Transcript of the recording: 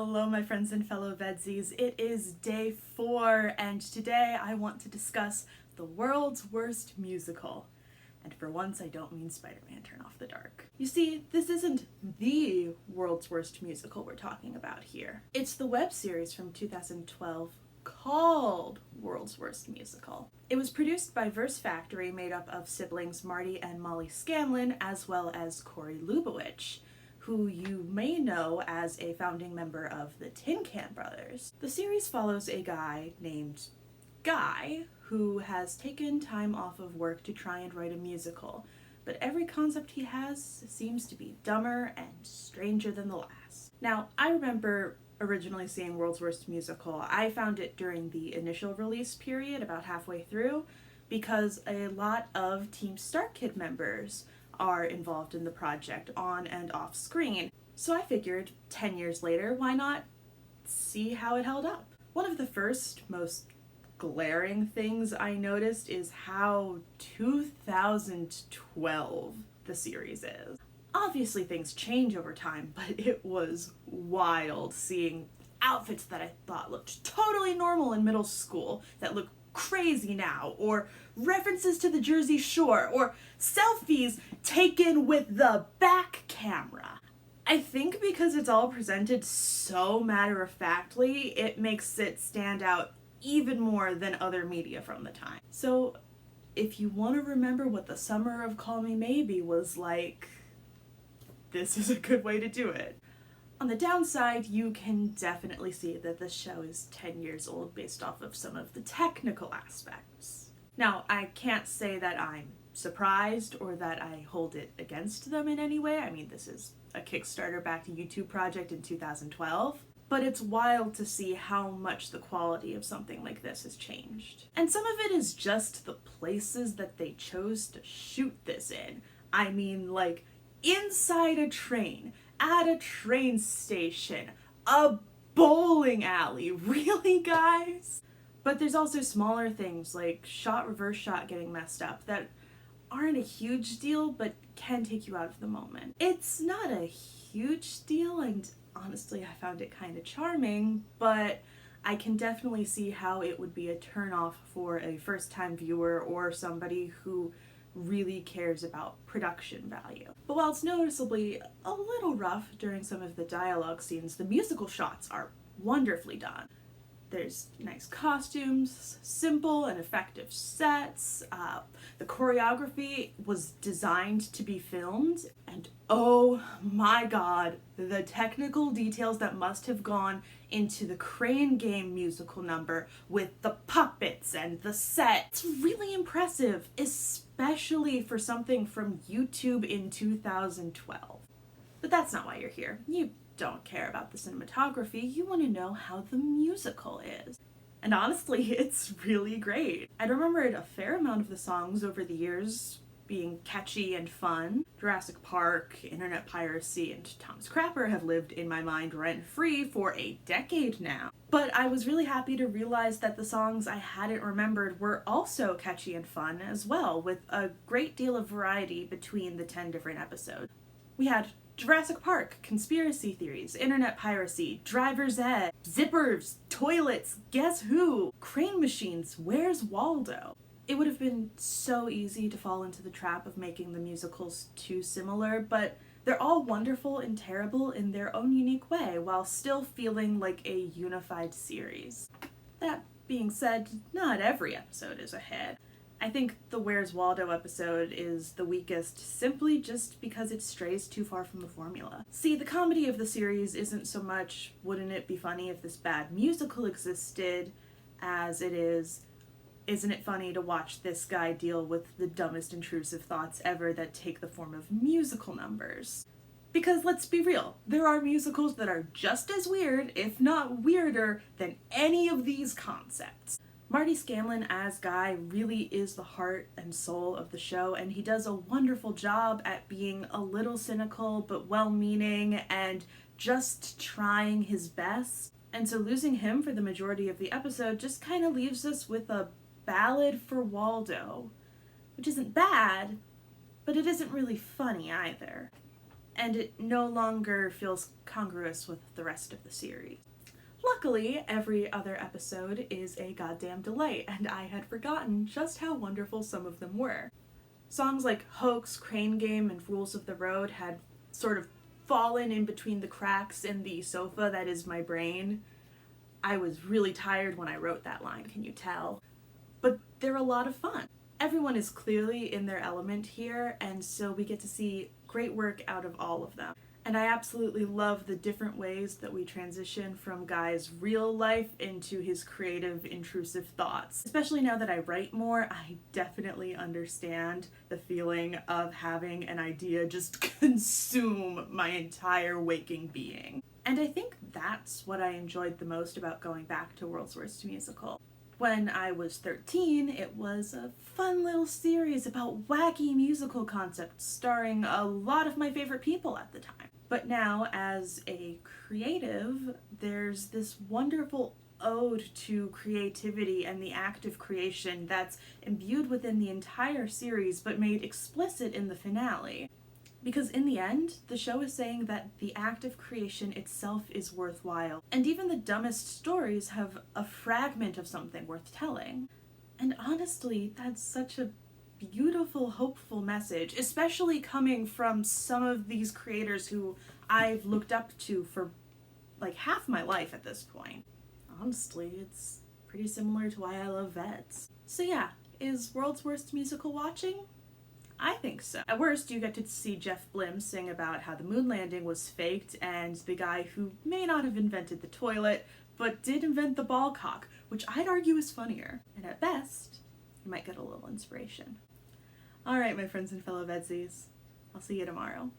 Hello my friends and fellow VEDSies, it is day 4 and today I want to discuss the world's worst musical. And for once I don't mean Spider-Man Turn Off the Dark. You see, this isn't the world's worst musical we're talking about here. It's the web series from 2012 called World's Worst Musical. It was produced by Verse Factory, made up of siblings Marty and Molly Scanlon, as well as Corey Lubowich, who you may know as a founding member of the Tin Can Brothers. The series follows a guy named Guy who has taken time off of work to try and write a musical, but every concept he has seems to be dumber and stranger than the last. Now, I remember originally seeing World's Worst Musical. I found it during the initial release period, about halfway through, because a lot of Team Star Kid members are involved in the project on and off screen. So I figured 10 years later, why not see how it held up? One of the first, most glaring things I noticed is how 2012 the series is. Obviously things change over time, but it was wild seeing outfits that I thought looked totally normal in middle school that look crazy now, or references to the Jersey Shore, or selfies taken with the back camera. I think because it's all presented so matter-of-factly, it makes it stand out even more than other media from the time. So if you want to remember what the summer of Call Me Maybe was like, this is a good way to do it. On the downside, you can definitely see that this show is 10 years old based off of some of the technical aspects. Now, I can't say that I'm surprised or that I hold it against them in any way. I mean, this is a Kickstarter back to YouTube project in 2012, but it's wild to see how much the quality of something like this has changed. And some of it is just the places that they chose to shoot this in. I mean, like, inside a train, at a train station, a bowling alley. Really, guys? But there's also smaller things like reverse shot getting messed up that aren't a huge deal but can take you out of the moment. It's not a huge deal, and honestly I found it kind of charming, but I can definitely see how it would be a turnoff for a first-time viewer or somebody who really cares about production value. But while it's noticeably a little rough during some of the dialogue scenes, the musical shots are wonderfully done. There's nice costumes, simple and effective sets, the choreography was designed to be filmed, and oh my god, the technical details that must have gone into the Crane Game musical number with the puppets and the set. It's really impressive, especially for something from YouTube in 2012. But that's not why you're here. You don't care about the cinematography, you want to know how the musical is. And honestly, it's really great. I remembered a fair amount of the songs over the years being catchy and fun. Jurassic Park, Internet Piracy, and Thomas Crapper have lived in my mind rent-free for a decade now. But I was really happy to realize that the songs I hadn't remembered were also catchy and fun as well, with a great deal of variety between the 10 different episodes. We had Jurassic Park, conspiracy theories, internet piracy, driver's ed, zippers, toilets, Guess Who, crane machines, Where's Waldo? It would have been so easy to fall into the trap of making the musicals too similar, but they're all wonderful and terrible in their own unique way, while still feeling like a unified series. That being said, not every episode is a hit. I think the Where's Waldo episode is the weakest simply just because it strays too far from the formula. See, the comedy of the series isn't so much, wouldn't it be funny if this bad musical existed, as it is, isn't it funny to watch this guy deal with the dumbest intrusive thoughts ever that take the form of musical numbers? Because let's be real, there are musicals that are just as weird, if not weirder, than any of these concepts. Marty Scanlon as Guy really is the heart and soul of the show, and he does a wonderful job at being a little cynical but well-meaning and just trying his best. And so losing him for the majority of the episode just kind of leaves us with a ballad for Waldo, which isn't bad, but it isn't really funny either. and it no longer feels congruous with the rest of the series. Luckily, every other episode is a goddamn delight, and I had forgotten just how wonderful some of them were. Songs like Hoax, Crane Game, and Rules of the Road had sort of fallen in between the cracks in the sofa that is my brain. I was really tired when I wrote that line, can you tell? But they're a lot of fun. Everyone is clearly in their element here, and so we get to see great work out of all of them. And I absolutely love the different ways that we transition from Guy's real life into his creative, intrusive thoughts. Especially now that I write more, I definitely understand the feeling of having an idea just consume my entire waking being. And I think that's what I enjoyed the most about going back to World's Worst Musical. When I was 13, it was a fun little series about wacky musical concepts starring a lot of my favorite people at the time. But now, as a creative, there's this wonderful ode to creativity and the act of creation that's imbued within the entire series but made explicit in the finale. Because in the end, the show is saying that the act of creation itself is worthwhile, and even the dumbest stories have a fragment of something worth telling. And honestly, that's such a beautiful, hopeful message, especially coming from some of these creators who I've looked up to for like half my life at this point. Honestly, it's pretty similar to why I love VEDS. So yeah, is World's Worst Musical watching? I think so. At worst, you get to see Jeff Blim sing about how the moon landing was faked and the guy who may not have invented the toilet, but did invent the ball cock, which I'd argue is funnier. And at best, you might get a little inspiration. Alright, my friends and fellow VEDSies, I'll see you tomorrow.